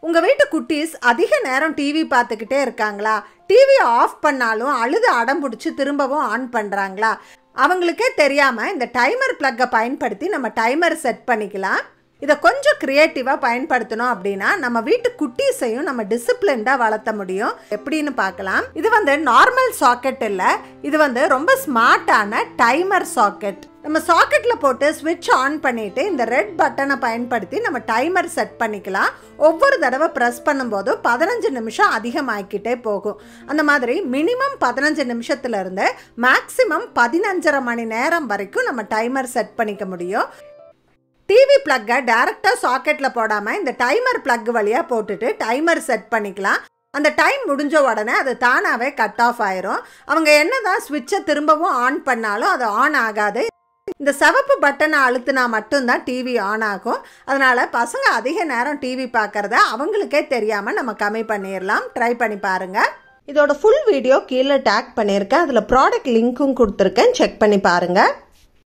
உங்க வீட்டு குட்டீஸ் அதிக நேரம் டிவி பார்த்துக்கிட்டே இருக்காங்களா? டிவி ஆஃப் பண்ணாலும் அழுது அடம் பிடிச்சி திரும்பவும் ஆன் பண்ணுறாங்களா? அவங்களுக்கே தெரியாமல் இந்த டைமர் ப்ளக்கை பயன்படுத்தி நம்ம டைமர் செட் பண்ணிக்கலாம். இதை கொஞ்சம் க்ரியேட்டிவாக பயன்படுத்தணும் அப்படின்னா நம்ம வீட்டு குட்டீஸையும் நம்ம டிசிப்ளின்டாக வளர்த்த முடியும். எப்படின்னு பார்க்கலாம். இது நார்மல் சாக்கெட் இல்லை, இது ரொம்ப ஸ்மார்ட்டான டைமர் சாக்கெட். நம்ம சாக்கெட்டில் போட்டு ஸ்விட்ச் ஆன் பண்ணிவிட்டு இந்த ரெட் பட்டனை பயன்படுத்தி நம்ம டைமர் செட் பண்ணிக்கலாம். ஒவ்வொரு தடவை ப்ரெஸ் பண்ணும்போது 15 நிமிஷம் அதிகமாகிக்கிட்டே போகும். அந்த மாதிரி மினிமம் 15 நிமிஷத்துலேருந்து மேக்ஸிமம் 15.5 மணி நேரம் வரைக்கும் நம்ம டைமர் செட் பண்ணிக்க முடியும். டிவி ப்ளக்கை டைரெக்டாக சாக்கெட்டில் போடாமல் இந்த டைமர் ப்ளக் வழியாக போட்டுட்டு டைமர் செட் பண்ணிக்கலாம். அந்த டைம் முடிஞ்ச உடனே அது தானாகவே கட் ஆஃப் ஆயிரும். அவங்க என்ன தான் ஸ்விட்சை திரும்பவும் ஆன் பண்ணாலும் அது ஆன் ஆகாது. இந்த சிவப்பு பட்டனை அழுத்தினா மட்டும்தான் டிவி ஆன் ஆகும். அதனால் பசங்க அதிக நேரம் டிவி பார்க்குறத அவங்களுக்கே தெரியாமல் நம்ம கம்மி பண்ணிடலாம். ட்ரை பண்ணி பாருங்கள். இதோட ஃபுல் வீடியோ கீழே டேக் பண்ணியிருக்கேன். அதில் ப்ராடக்ட் லிங்க்கும் கொடுத்துருக்கேன், செக் பண்ணி பாருங்கள்.